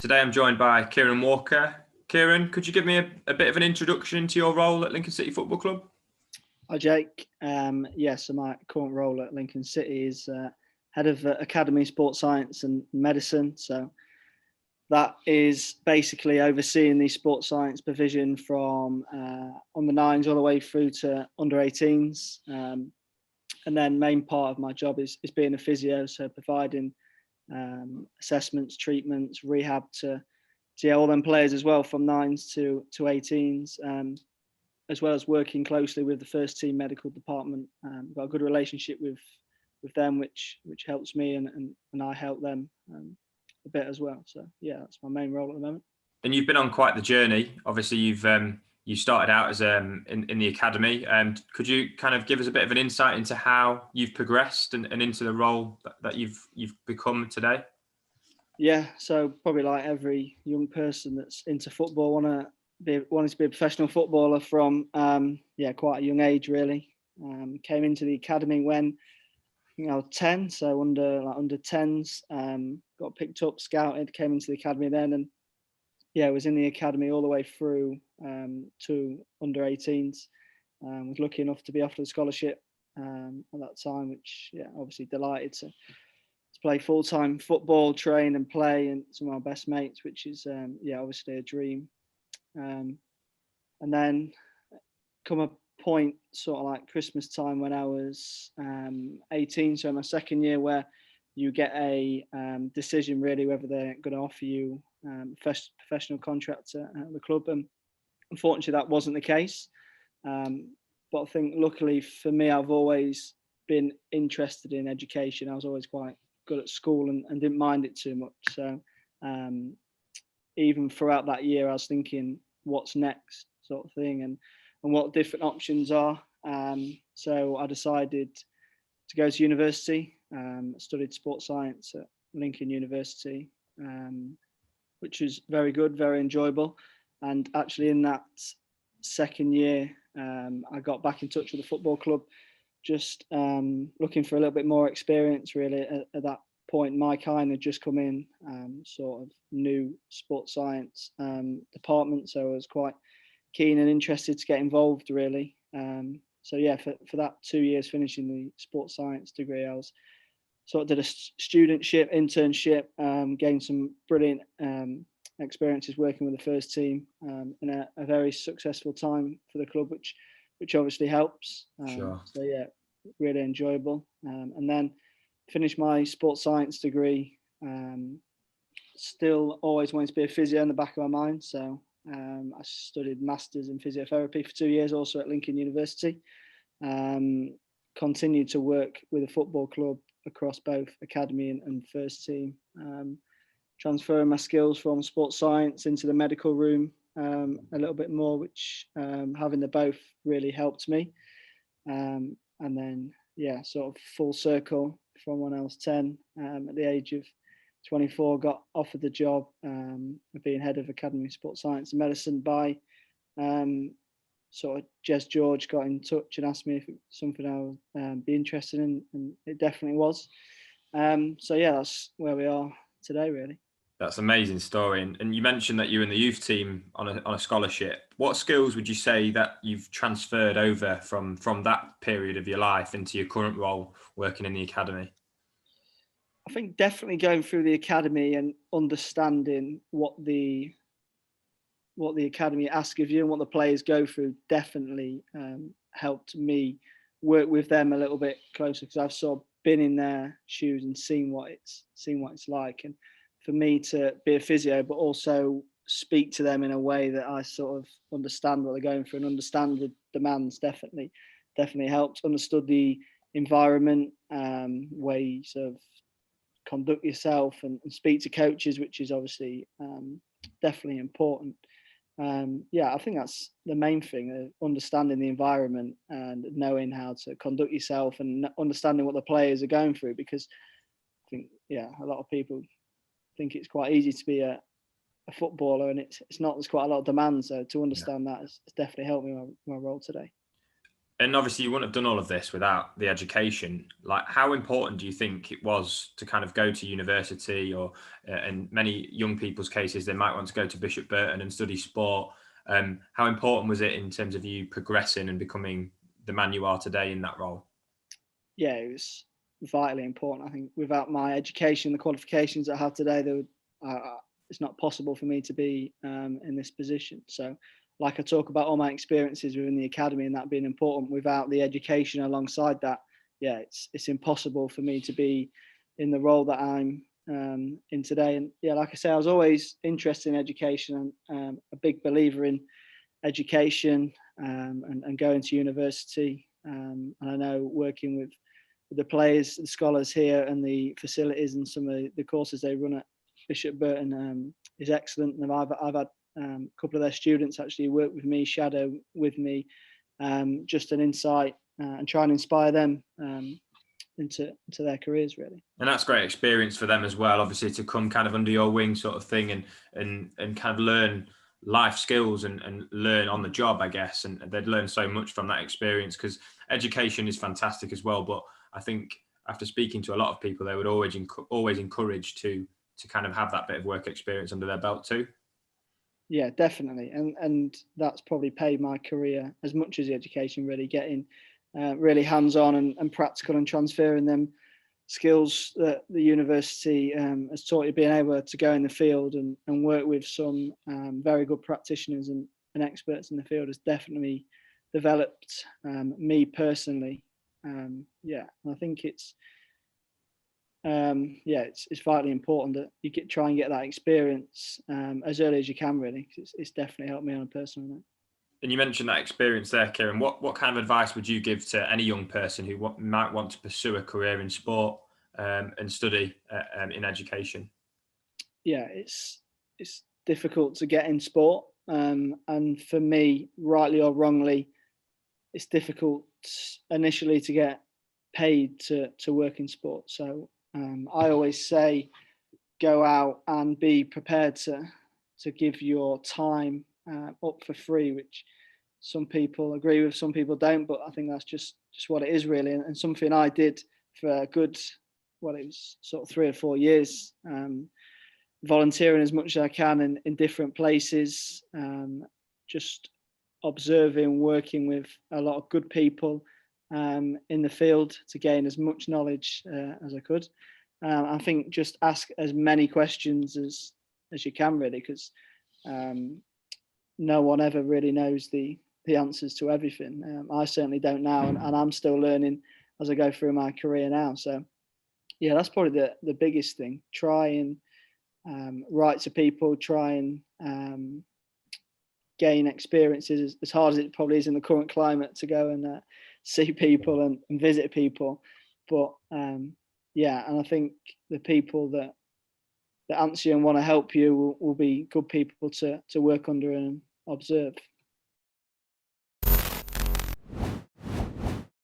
Today I'm joined by Kieran Walker. Kieran, could you give me a bit of an introduction into your role at Lincoln City Football Club? Hi, Jake. So my current role at Lincoln City is head of Academy Sports Science and Medicine. So that is basically overseeing the sports science provision from under nines all the way through to under 18s. And then main part of my job is being a physio, so providing assessments, treatments, rehab to all them players as well, from nines to 18s. As well as working closely with the first team medical department. Got a good relationship with them, which helps me and I help them a bit as well. So yeah, that's my main role at the moment. And you've been on quite the journey. Obviously, you started out as in the academy. Could you kind of give us a bit of an insight into how you've progressed and into the role that you've become today? Yeah, so probably like every young person that's into football, wanting to be a professional footballer from quite a young age really. Came into the academy when I was 10, so under 10s. Got picked up, scouted, came into the academy then, and was in the academy all the way through to under 18s. Was lucky enough to be offered a scholarship at that time, which obviously delighted to play full-time football, train and play, and some of my best mates, which is obviously a dream. And then come a point sort of like Christmas time when I was 18, so my second year, where you get a decision really whether they're going to offer you professional contract at the club. And unfortunately that wasn't the case. But I think luckily for me, I've always been interested in education. I was always quite good at school and didn't mind it too much. So even throughout that year, I was thinking, what's next, sort of thing, and what different options are. So I decided to go to university. I studied sports science at Lincoln University, which was very good, very enjoyable. And actually in that second year, I got back in touch with the football club, just looking for a little bit more experience really. At that point, my kind had just come in, sort of new sports science department, so I was quite keen and interested to get involved really. For that 2 years finishing the sports science degree, I was sort of did a studentship, internship, gained some brilliant experiences working with the first team, and a very successful time for the club, which obviously helps. Sure. So yeah, really enjoyable. And then finished my sports science degree. Still always wanted to be a physio in the back of my mind. So I studied masters in physiotherapy for 2 years, also at Lincoln University. Continued to work with a football club across both academy and first team. Transferring my skills from sports science into the medical room a little bit more, which having the both really helped me. And then, sort of full circle from when I was 10, at the age of 24, got offered the job of being head of Academy Sports Science and Medicine by sort of Jez George got in touch and asked me if it's something I would be interested in, and it definitely was. That's where we are today, really. That's an amazing story. And you mentioned that you were in the youth team on a scholarship. What skills would you say that you've transferred over from that period of your life into your current role working in the academy? I think definitely going through the academy and understanding what the academy asks of you and what the players go through definitely helped me work with them a little bit closer, because I've sort of been in their shoes and seen what it's like. And for me to be a physio, but also speak to them in a way that I sort of understand what they're going through and understand the demands definitely helps. Understood the environment, ways of conduct yourself and speak to coaches, which is obviously definitely important. I think that's the main thing, understanding the environment and knowing how to conduct yourself and understanding what the players are going through, because I think, a lot of people think it's quite easy to be a footballer, and it's not. There's quite a lot of demand, so to understand that has definitely helped me in my role today. And obviously, you wouldn't have done all of this without the education. Like, how important do you think it was to kind of go to university, or in many young people's cases, they might want to go to Bishop Burton and study sport? How important was it in terms of you progressing and becoming the man you are today in that role? Yeah, it was vitally important. I think without my education, the qualifications I have today, it's not possible for me to be in this position. So, like I talk about all my experiences within the academy and that being important, without the education alongside that, yeah, it's impossible for me to be in the role that I'm in today. And yeah, like I say, I was always interested in education and a big believer in education and going to university. And I know working with the players, the scholars here, and the facilities and some of the courses they run at Bishop Burton is excellent. And I've had a couple of their students actually work with me, shadow with me, just an insight and try and inspire them into their careers, really. And that's great experience for them as well, obviously, to come kind of under your wing sort of thing, and kind of learn life skills and learn on the job, I guess. And they'd learn so much from that experience, because education is fantastic as well. But I think after speaking to a lot of people, they would always encourage to kind of have that bit of work experience under their belt too. Yeah, definitely. And that's probably paid my career as much as the education, really getting really hands-on and practical and transferring them skills that the university has taught you, being able to go in the field and work with some very good practitioners and experts in the field has definitely developed me personally. Yeah, and I think it's vitally important that you try and get that experience as early as you can, really, because it's definitely helped me on a personal note. And you mentioned that experience there, Kieran. What kind of advice would you give to any young person who might want to pursue a career in sport and study in education? Yeah, it's difficult to get in sport, and for me, rightly or wrongly, it's difficult initially to get paid to work in sport. So I always say, go out and be prepared to give your time up for free, which some people agree with, some people don't, but I think that's just what it is, really, and something I did for a good, it was sort of 3 or 4 years, volunteering as much as I can in different places, just observing, working with a lot of good people in the field to gain as much knowledge as I could. I think just ask as many questions as you can, really, because no one ever really knows the answers to everything. I certainly don't now, and I'm still learning as I go through my career now. So yeah, that's probably the biggest thing. Try and write to people, try and gain experiences, as hard as it probably is in the current climate to go and see people and visit people. But yeah, and I think the people that answer you and want to help you will be good people to work under and observe.